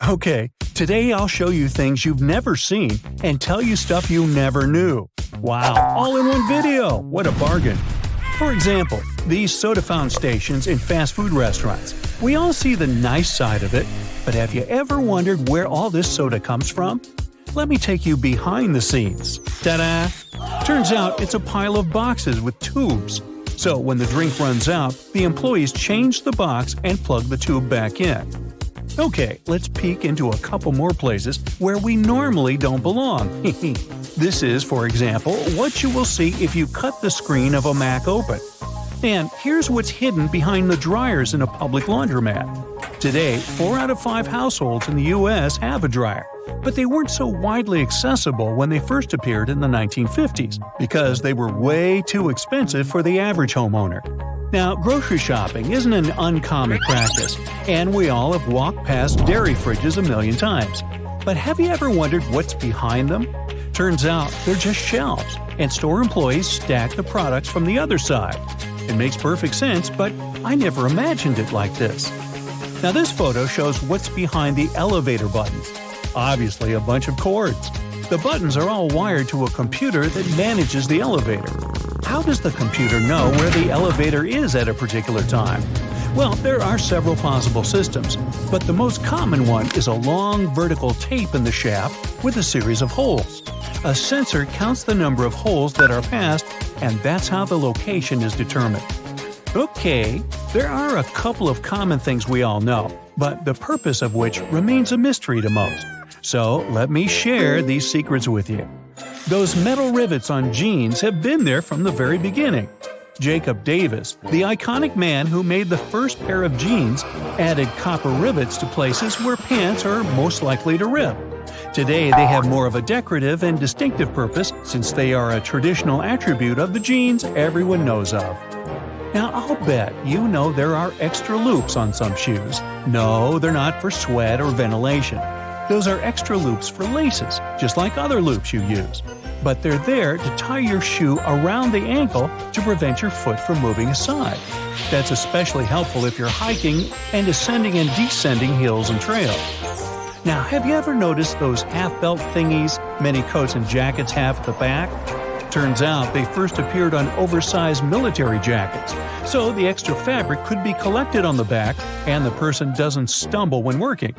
Okay, today I'll show you things you've never seen and tell you stuff you never knew. Wow, all in one video! What a bargain! For example, these soda fountain stations in fast food restaurants. We all see the nice side of it, but have you ever wondered where all this soda comes from? Let me take you behind the scenes. Ta-da! Turns out it's a pile of boxes with tubes. So when the drink runs out, the employees change the box and plug the tube back in. Okay, let's peek into a couple more places where we normally don't belong. This is, for example, what you will see if you cut the screen of a Mac open. And here's what's hidden behind the dryers in a public laundromat. Today, 4 out of 5 households in the US have a dryer, but they weren't so widely accessible when they first appeared in the 1950s because they were way too expensive for the average homeowner. Now, grocery shopping isn't an uncommon practice, and we all have walked past dairy fridges a million times. But have you ever wondered what's behind them? Turns out they're just shelves, and store employees stack the products from the other side. It makes perfect sense, but I never imagined it like this. Now this photo shows what's behind the elevator buttons. Obviously a bunch of cords. The buttons are all wired to a computer that manages the elevator. How does the computer know where the elevator is at a particular time? Well, there are several possible systems, but the most common one is a long vertical tape in the shaft with a series of holes. A sensor counts the number of holes that are passed, and that's how the location is determined. Okay, there are a couple of common things we all know, but the purpose of which remains a mystery to most. So let me share these secrets with you. Those metal rivets on jeans have been there from the very beginning. Jacob Davis, the iconic man who made the first pair of jeans, added copper rivets to places where pants are most likely to rip. Today they have more of a decorative and distinctive purpose since they are a traditional attribute of the jeans everyone knows of. Now I'll bet you know there are extra loops on some shoes. No, they're not for sweat or ventilation. Those are extra loops for laces, just like other loops you use. But they're there to tie your shoe around the ankle to prevent your foot from moving aside. That's especially helpful if you're hiking and ascending and descending hills and trails. Now, have you ever noticed those half-belt thingies many coats and jackets have at the back? Turns out they first appeared on oversized military jackets, so the extra fabric could be collected on the back and the person doesn't stumble when working.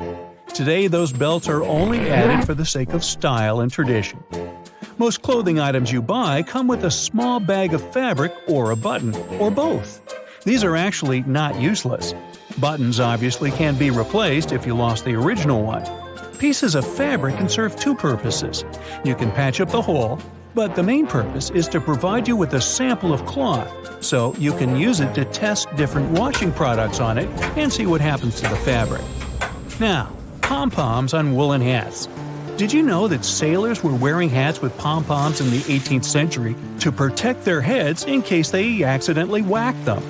Today, those belts are only added for the sake of style and tradition. Most clothing items you buy come with a small bag of fabric or a button, or both. These are actually not useless. Buttons obviously can be replaced if you lost the original one. Pieces of fabric can serve two purposes. You can patch up the hole, but the main purpose is to provide you with a sample of cloth, so you can use it to test different washing products on it and see what happens to the fabric. Now, pom-poms on woolen hats. Did you know that sailors were wearing hats with pom-poms in the 18th century to protect their heads in case they accidentally whacked them?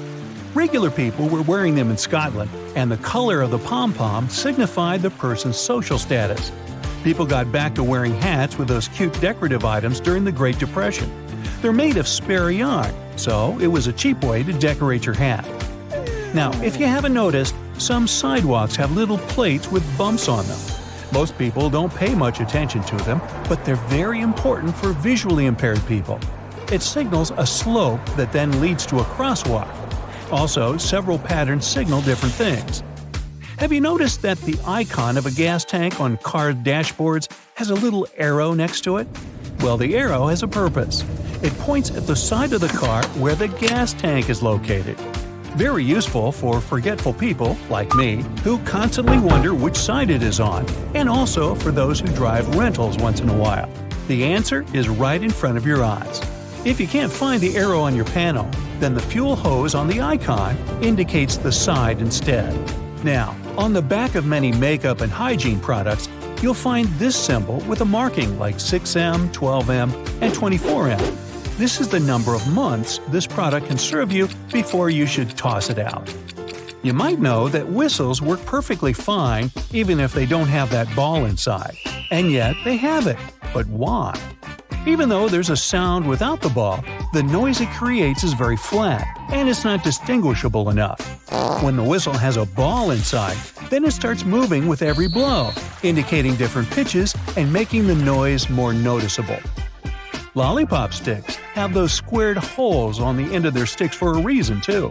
Regular people were wearing them in Scotland, and the color of the pom-pom signified the person's social status. People got back to wearing hats with those cute decorative items during the Great Depression. They're made of spare yarn, so it was a cheap way to decorate your hat. Now, if you haven't noticed, some sidewalks have little plates with bumps on them. Most people don't pay much attention to them, but they're very important for visually impaired people. It signals a slope that then leads to a crosswalk. Also, several patterns signal different things. Have you noticed that the icon of a gas tank on car dashboards has a little arrow next to it? Well, the arrow has a purpose. It points at the side of the car where the gas tank is located. Very useful for forgetful people, like me, who constantly wonder which side it is on, and also for those who drive rentals once in a while. The answer is right in front of your eyes. If you can't find the arrow on your panel, then the fuel hose on the icon indicates the side instead. Now, on the back of many makeup and hygiene products, you'll find this symbol with a marking like 6M, 12M, and 24M. This is the number of months this product can serve you before you should toss it out. You might know that whistles work perfectly fine even if they don't have that ball inside. And yet they have it. But why? Even though there's a sound without the ball, the noise it creates is very flat. and it's not distinguishable enough. When the whistle has a ball inside, then it starts moving with every blow, indicating different pitches and making the noise more noticeable. Lollipop sticks have those squared holes on the end of their sticks for a reason, too.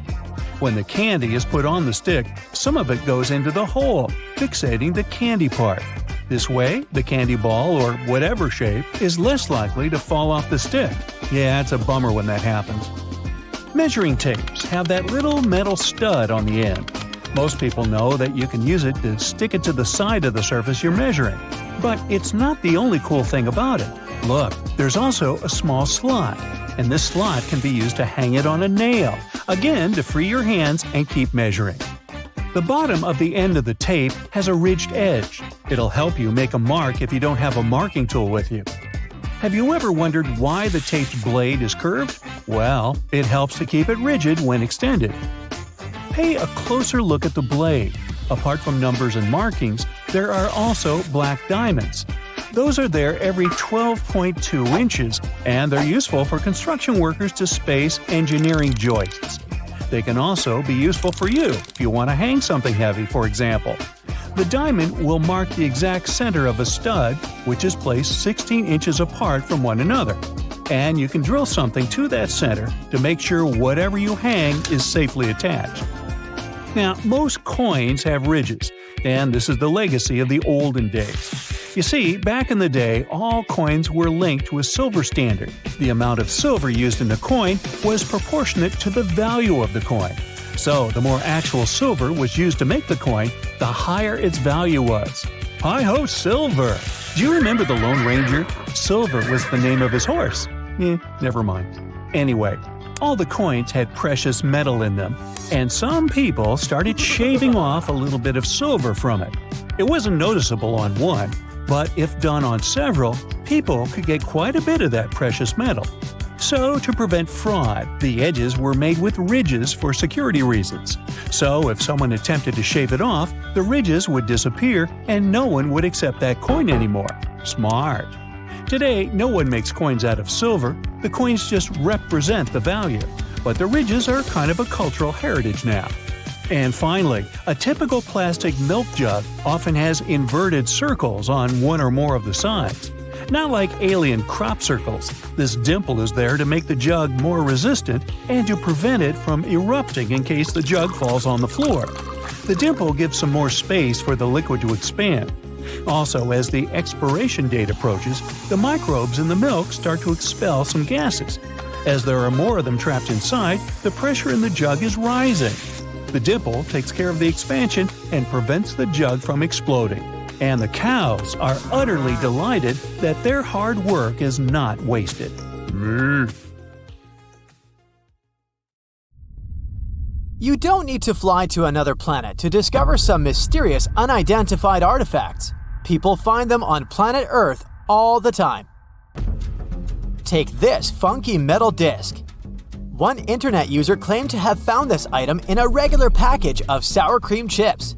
When the candy is put on the stick, some of it goes into the hole, fixating the candy part. This way, the candy ball, or whatever shape, is less likely to fall off the stick. Yeah, it's a bummer when that happens. Measuring tapes have that little metal stud on the end. Most people know that you can use it to stick it to the side of the surface you're measuring. But it's not the only cool thing about it. Look, there's also a small slot, and this slot can be used to hang it on a nail, again to free your hands and keep measuring. The bottom of the end of the tape has a ridged edge. It'll help you make a mark if you don't have a marking tool with you. Have you ever wondered why the tape's blade is curved? Well, it helps to keep it rigid when extended. Pay a closer look at the blade. Apart from numbers and markings, there are also black diamonds. Those are there every 12.2 inches, and they're useful for construction workers to space engineering joists. They can also be useful for you if you want to hang something heavy, for example. The diamond will mark the exact center of a stud, which is placed 16 inches apart from one another. And you can drill something to that center to make sure whatever you hang is safely attached. Now, most coins have ridges, and this is the legacy of the olden days. You see, back in the day, all coins were linked to a silver standard. The amount of silver used in the coin was proportionate to the value of the coin. So, the more actual silver was used to make the coin, the higher its value was. Hi-ho, silver! Do you remember the Lone Ranger? Silver was the name of his horse. Never mind. Anyway, all the coins had precious metal in them, and some people started shaving off a little bit of silver from it. It wasn't noticeable on one, but if done on several, people could get quite a bit of that precious metal. So, to prevent fraud, the edges were made with ridges for security reasons. So, if someone attempted to shave it off, the ridges would disappear and no one would accept that coin anymore. Smart. Today, no one makes coins out of silver. The coins just represent the value. But the ridges are kind of a cultural heritage now. And finally, a typical plastic milk jug often has inverted circles on one or more of the sides. Not like alien crop circles, this dimple is there to make the jug more resistant and to prevent it from erupting in case the jug falls on the floor. The dimple gives some more space for the liquid to expand. Also, as the expiration date approaches, the microbes in the milk start to expel some gases. As there are more of them trapped inside, the pressure in the jug is rising. The dimple takes care of the expansion and prevents the jug from exploding. And the cows are utterly delighted that their hard work is not wasted. You don't need to fly to another planet to discover some mysterious unidentified artifacts. People find them on planet Earth all the time. Take this funky metal disc. One internet user claimed to have found this item in a regular package of sour cream chips.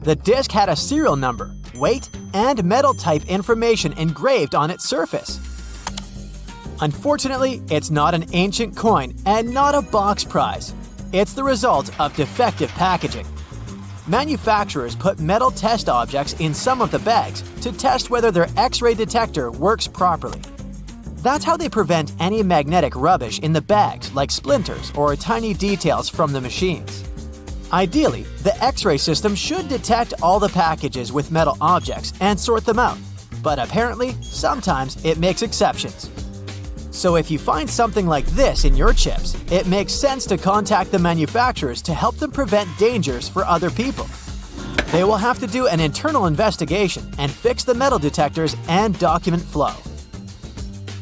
The disc had a serial number, weight, and metal type information engraved on its surface. Unfortunately, it's not an ancient coin and not a box prize. It's the result of defective packaging. Manufacturers put metal test objects in some of the bags to test whether their X-ray detector works properly. That's how they prevent any magnetic rubbish in the bags, like splinters or tiny details from the machines. Ideally, the X-ray system should detect all the packages with metal objects and sort them out, but apparently, sometimes it makes exceptions. So if you find something like this in your chips, it makes sense to contact the manufacturers to help them prevent dangers for other people. They will have to do an internal investigation and fix the metal detectors and document flow.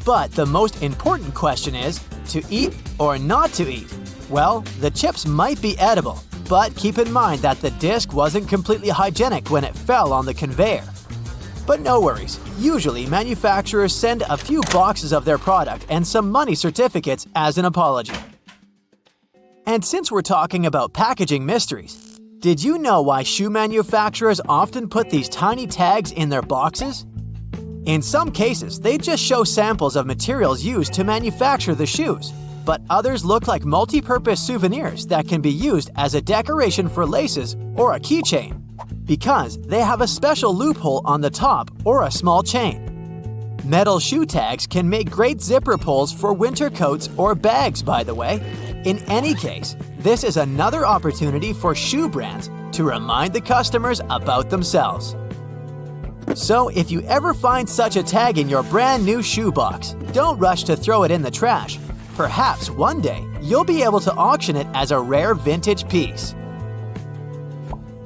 But the most important question is, to eat or not to eat? Well, the chips might be edible, but keep in mind that the disc wasn't completely hygienic when it fell on the conveyor. But no worries, usually manufacturers send a few boxes of their product and some money certificates as an apology. And since we're talking about packaging mysteries, did you know why shoe manufacturers often put these tiny tags in their boxes? In some cases, they just show samples of materials used to manufacture the shoes. but others look like multi-purpose souvenirs that can be used as a decoration for laces or a keychain, because they have a special loophole on the top or a small chain. Metal shoe tags can make great zipper pulls for winter coats or bags, by the way. In any case, this is another opportunity for shoe brands to remind the customers about themselves. So if you ever find such a tag in your brand new shoe box, don't rush to throw it in the trash. Perhaps one day you'll be able to auction it as a rare vintage piece.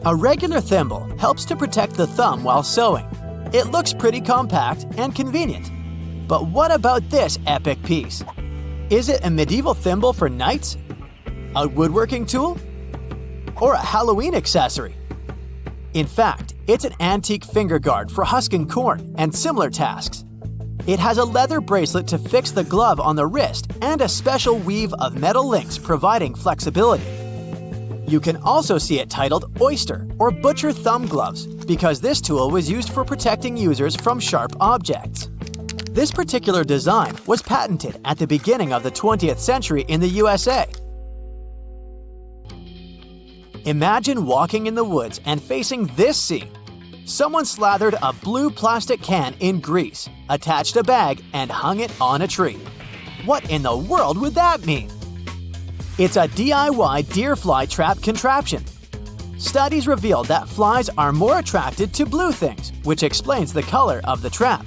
A regular thimble helps to protect the thumb while sewing. It looks pretty compact and convenient. But what about this epic piece? Is it a medieval thimble for knights? A woodworking tool? Or a Halloween accessory? In fact, it's an antique finger guard for husking corn and similar tasks. It has a leather bracelet to fix the glove on the wrist and a special weave of metal links providing flexibility. You can also see it titled Oyster or Butcher Thumb Gloves because this tool was used for protecting users from sharp objects. This particular design was patented at the beginning of the 20th century in the USA. Imagine walking in the woods and facing this scene. Someone slathered a blue plastic can in grease, attached a bag, and hung it on a tree. What in the world would that mean? It's a DIY deer fly trap contraption. Studies revealed that flies are more attracted to blue things, which explains the color of the trap.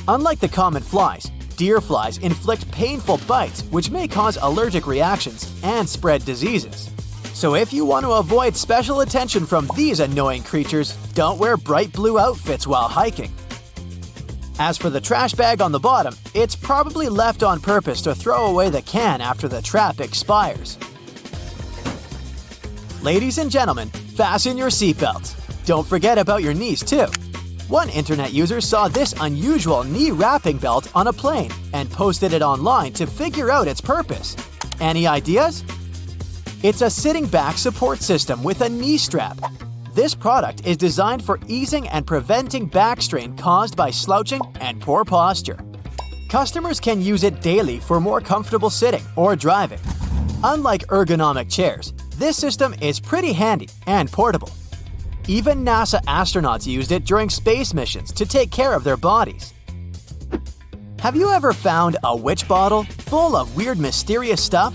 Unlike the common flies, deer flies inflict painful bites which may cause allergic reactions and spread diseases. So if you want to avoid special attention from these annoying creatures, don't wear bright blue outfits while hiking. As for the trash bag on the bottom, it's probably left on purpose to throw away the can after the trap expires. Ladies and gentlemen, fasten your seatbelts. Don't forget about your knees too. One internet user saw this unusual knee wrapping belt on a plane and posted it online to figure out its purpose. Any ideas? It's a sitting back support system with a knee strap. This product is designed for easing and preventing back strain caused by slouching and poor posture. Customers can use it daily for more comfortable sitting or driving. Unlike ergonomic chairs, this system is pretty handy and portable. Even NASA astronauts used it during space missions to take care of their bodies. Have you ever found a witch bottle full of weird, mysterious stuff?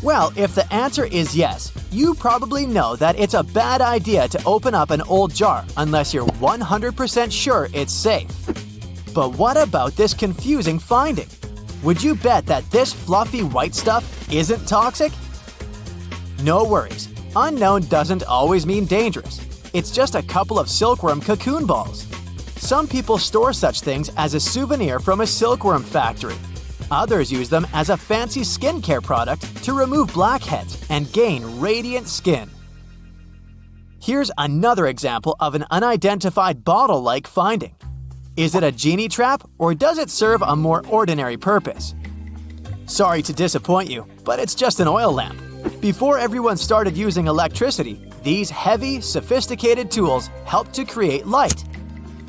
Well, if the answer is yes, you probably know that it's a bad idea to open up an old jar unless you're 100% sure it's safe. But what about this confusing finding? Would you bet that this fluffy white stuff isn't toxic? No worries, unknown doesn't always mean dangerous. It's just a couple of silkworm cocoon balls. Some people store such things as a souvenir from a silkworm factory. Others use them as a fancy skincare product to remove blackheads and gain radiant skin. Here's another example of an unidentified bottle-like finding. Is it a genie trap or does it serve a more ordinary purpose? Sorry to disappoint you, but it's just an oil lamp. Before everyone started using electricity, these heavy, sophisticated tools helped to create light.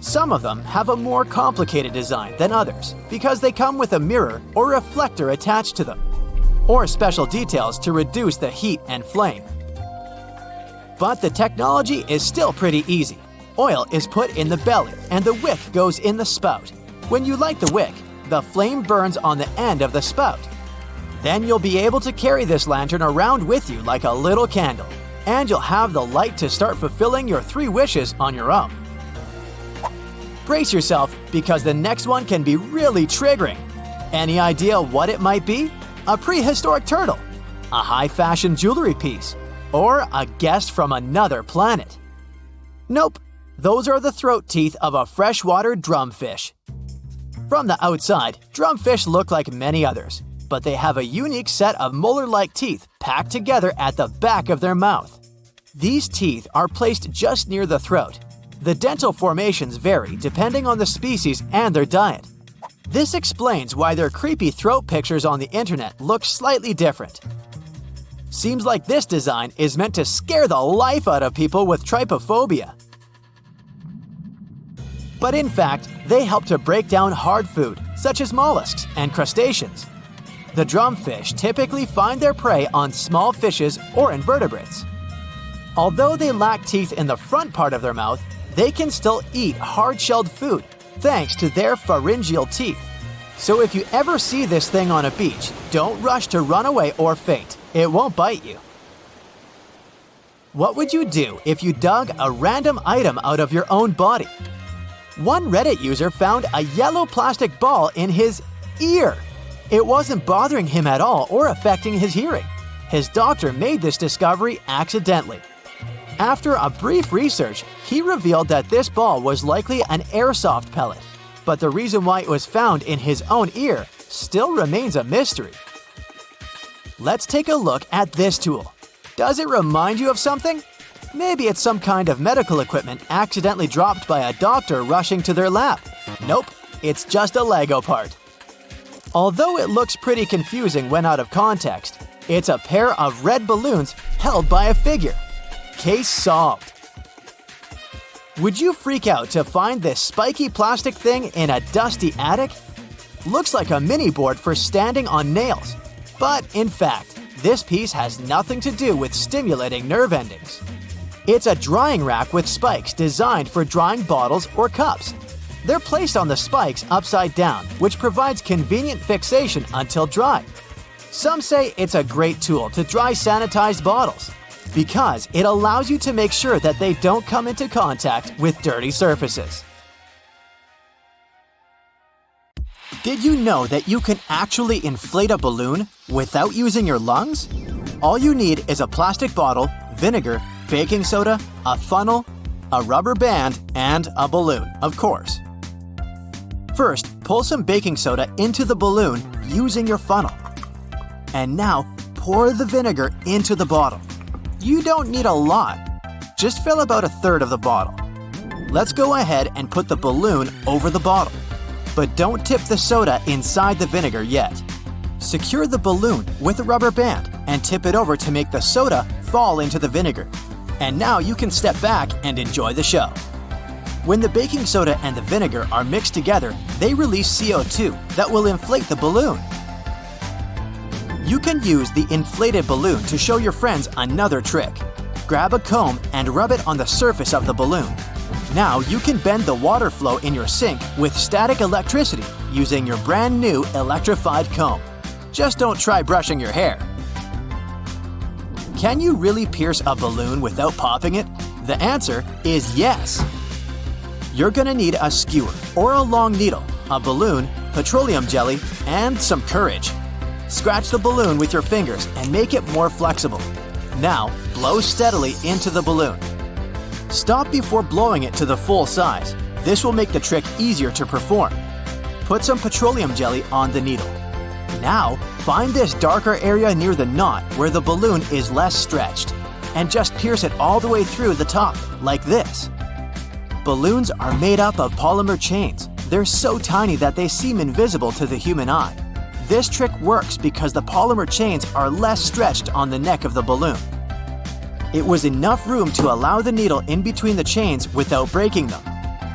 Some of them have a more complicated design than others because they come with a mirror or reflector attached to them, or special details to reduce the heat and flame. But the technology is still pretty easy. Oil is put in the belly and the wick goes in the spout. When you light the wick, the flame burns on the end of the spout. Then you'll be able to carry this lantern around with you like a little candle, and you'll have the light to start fulfilling your 3 wishes on your own. Brace yourself because the next one can be really triggering. Any idea what it might be? A prehistoric turtle, a high-fashion jewelry piece, or a guest from another planet? Nope, those are the throat teeth of a freshwater drumfish. From the outside, drumfish look like many others, but they have a unique set of molar-like teeth packed together at the back of their mouth. These teeth are placed just near the throat. The dental formations vary depending on the species and their diet. This explains why their creepy throat pictures on the internet look slightly different. Seems like this design is meant to scare the life out of people with trypophobia. But in fact, they help to break down hard food, such as mollusks and crustaceans. The drumfish typically find their prey on small fishes or invertebrates. Although they lack teeth in the front part of their mouth, they can still eat hard-shelled food thanks to their pharyngeal teeth. So if you ever see this thing on a beach, don't rush to run away or faint. It won't bite you. What would you do if you dug a random item out of your own body? One Reddit user found a yellow plastic ball in his ear. It wasn't bothering him at all or affecting his hearing. His doctor made this discovery accidentally. After a brief research, he revealed that this ball was likely an airsoft pellet, but the reason why it was found in his own ear still remains a mystery. Let's take a look at this tool. Does it remind you of something? Maybe it's some kind of medical equipment accidentally dropped by a doctor rushing to their lab. Nope, it's just a Lego part. Although it looks pretty confusing when out of context, it's a pair of red balloons held by a figure. Case solved. Would you freak out to find this spiky plastic thing in a dusty attic? Looks like a mini board for standing on nails. But in fact, this piece has nothing to do with stimulating nerve endings. It's a drying rack with spikes designed for drying bottles or cups. They're placed on the spikes upside down, which provides convenient fixation until dry. Some say it's a great tool to dry sanitized bottles because it allows you to make sure that they don't come into contact with dirty surfaces. Did you know that you can actually inflate a balloon without using your lungs? All you need is a plastic bottle, vinegar, baking soda, a funnel, a rubber band, and a balloon, of course. First, pull some baking soda into the balloon using your funnel. And now, pour the vinegar into the bottle. You don't need a lot. Just fill about a third of the bottle. Let's go ahead and put the balloon over the bottle. But don't tip the soda inside the vinegar yet. Secure the balloon with a rubber band and tip it over to make the soda fall into the vinegar. And now you can step back and enjoy the show. When the baking soda and the vinegar are mixed together, they release CO2 that will inflate the balloon. You can use the inflated balloon to show your friends another trick. Grab a comb and rub it on the surface of the balloon. Now you can bend the water flow in your sink with static electricity using your brand new electrified comb. Just don't try brushing your hair. Can you really pierce a balloon without popping it? The answer is yes. You're gonna need a skewer or a long needle, a balloon, petroleum jelly, and some courage. Scratch the balloon with your fingers and make it more flexible. Now, blow steadily into the balloon. Stop before blowing it to the full size. This will make the trick easier to perform. Put some petroleum jelly on the needle. Now, find this darker area near the knot where the balloon is less stretched, and just pierce it all the way through the top, like this. Balloons are made up of polymer chains. They're so tiny that they seem invisible to the human eye. This trick works because the polymer chains are less stretched on the neck of the balloon. It was enough room to allow the needle in between the chains without breaking them.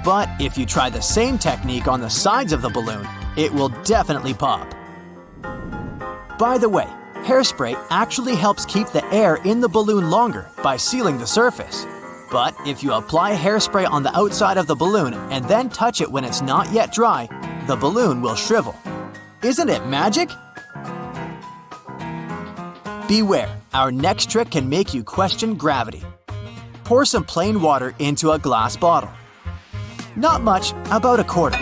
But if you try the same technique on the sides of the balloon, it will definitely pop. By the way, hairspray actually helps keep the air in the balloon longer by sealing the surface. But if you apply hairspray on the outside of the balloon and then touch it when it's not yet dry, the balloon will shrivel. Isn't it magic? Beware, our next trick can make you question gravity. Pour some plain water into a glass bottle. Not much, about a quarter.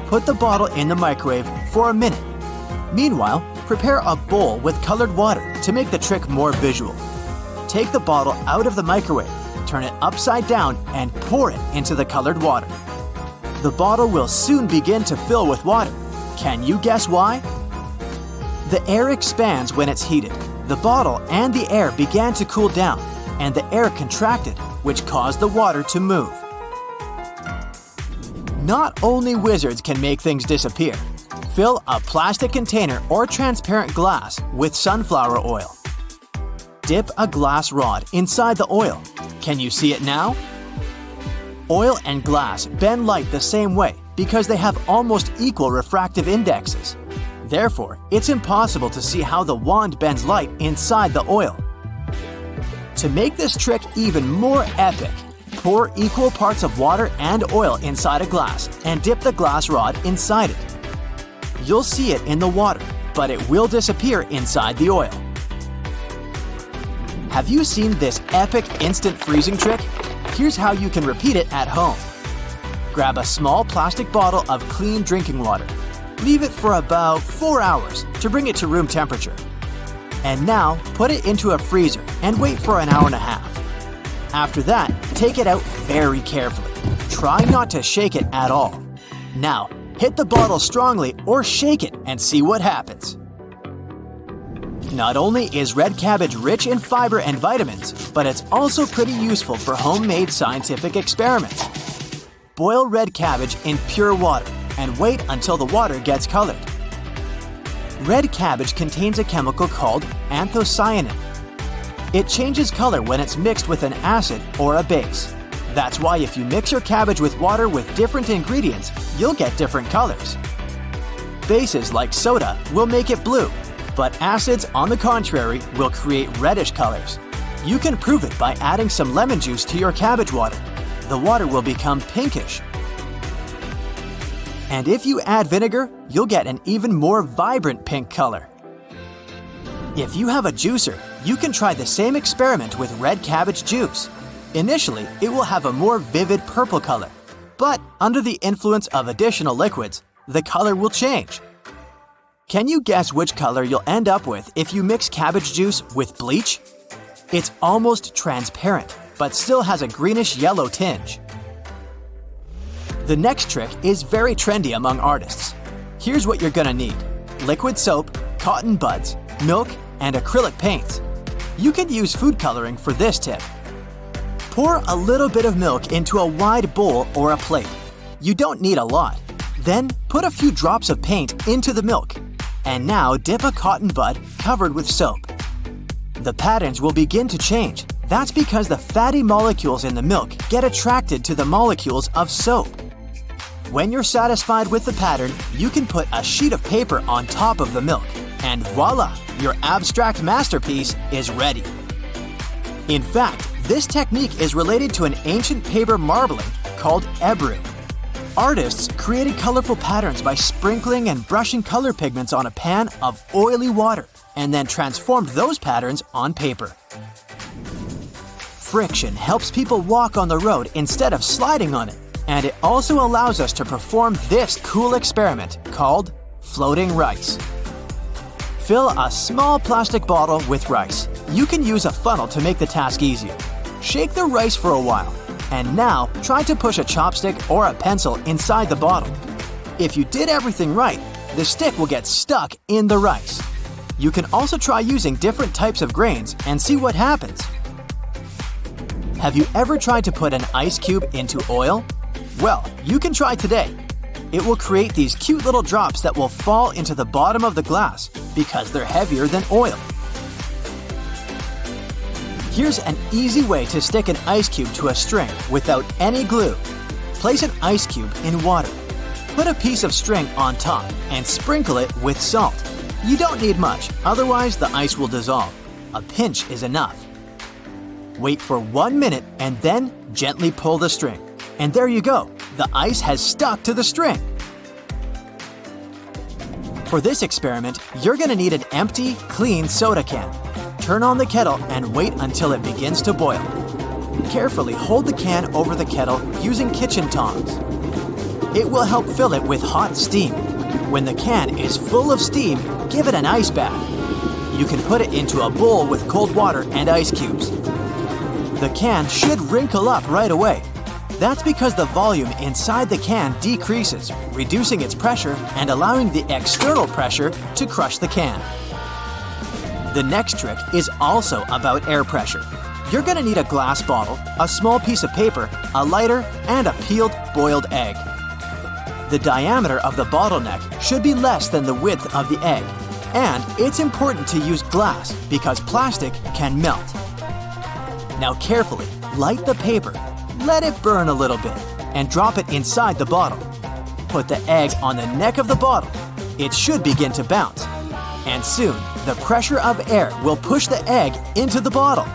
Put the bottle in the microwave for a minute. Meanwhile, prepare a bowl with colored water to make the trick more visual. Take the bottle out of the microwave, turn it upside down, and pour it into the colored water. The bottle will soon begin to fill with water. Can you guess why? The air expands when it's heated. The bottle and the air began to cool down, and the air contracted, which caused the water to move. Not only wizards can make things disappear. Fill a plastic container or transparent glass with sunflower oil. Dip a glass rod inside the oil. Can you see it now? Oil and glass bend light the same way because they have almost equal refractive indexes. Therefore, it's impossible to see how the wand bends light inside the oil. To make this trick even more epic, pour equal parts of water and oil inside a glass and dip the glass rod inside it. You'll see it in the water, but it will disappear inside the oil. Have you seen this epic instant freezing trick? Here's how you can repeat it at home. Grab a small plastic bottle of clean drinking water. Leave it for about 4 hours to bring it to room temperature. And now, put it into a freezer and wait for an hour and a half. After that, take it out very carefully. Try not to shake it at all. Now, hit the bottle strongly or shake it and see what happens. Not only is red cabbage rich in fiber and vitamins, but it's also pretty useful for homemade scientific experiments. Boil red cabbage in pure water and wait until the water gets colored. Red cabbage contains a chemical called anthocyanin. It changes color when it's mixed with an acid or a base. That's why if you mix your cabbage with water with different ingredients, you'll get different colors. Bases like soda will make it blue, but acids, on the contrary, will create reddish colors. You can prove it by adding some lemon juice to your cabbage water. The water will become pinkish. And if you add vinegar, you'll get an even more vibrant pink color. If you have a juicer, you can try the same experiment with red cabbage juice. Initially, it will have a more vivid purple color, but under the influence of additional liquids, the color will change. Can you guess which color you'll end up with if you mix cabbage juice with bleach? It's almost transparent, but still has a greenish-yellow tinge. The next trick is very trendy among artists. Here's what you're gonna need: liquid soap, cotton buds, milk, and acrylic paints. You can use food coloring for this tip. Pour a little bit of milk into a wide bowl or a plate. You don't need a lot. Then put a few drops of paint into the milk. And now dip a cotton bud covered with soap. The patterns will begin to change. That's because the fatty molecules in the milk get attracted to the molecules of soap. When you're satisfied with the pattern, you can put a sheet of paper on top of the milk. And voila! Your abstract masterpiece is ready. In fact, this technique is related to an ancient paper marbling called ebru. Artists created colorful patterns by sprinkling and brushing color pigments on a pan of oily water and then transformed those patterns on paper. Friction helps people walk on the road instead of sliding on it, and it also allows us to perform this cool experiment called floating rice. Fill a small plastic bottle with rice. You can use a funnel to make the task easier. Shake the rice for a while. And now, try to push a chopstick or a pencil inside the bottle. If you did everything right, the stick will get stuck in the rice. You can also try using different types of grains and see what happens. Have you ever tried to put an ice cube into oil? Well, you can try today. It will create these cute little drops that will fall into the bottom of the glass because they're heavier than oil. Here's an easy way to stick an ice cube to a string without any glue. Place an ice cube in water. Put a piece of string on top and sprinkle it with salt. You don't need much, otherwise the ice will dissolve. A pinch is enough. Wait for 1 minute and then gently pull the string. And there you go, the ice has stuck to the string. For this experiment, you're gonna need an empty, clean soda can. Turn on the kettle and wait until it begins to boil. Carefully hold the can over the kettle using kitchen tongs. It will help fill it with hot steam. When the can is full of steam, give it an ice bath. You can put it into a bowl with cold water and ice cubes. The can should wrinkle up right away. That's because the volume inside the can decreases, reducing its pressure and allowing the external pressure to crush the can. The next trick is also about air pressure. You're gonna need a glass bottle, a small piece of paper, a lighter, and a peeled boiled egg. The diameter of the bottleneck should be less than the width of the egg. And it's important to use glass because plastic can melt. Now carefully light the paper, let it burn a little bit, and drop it inside the bottle. Put the egg on the neck of the bottle. it should begin to bounce. And soon, the pressure of air will push the egg into the bottle.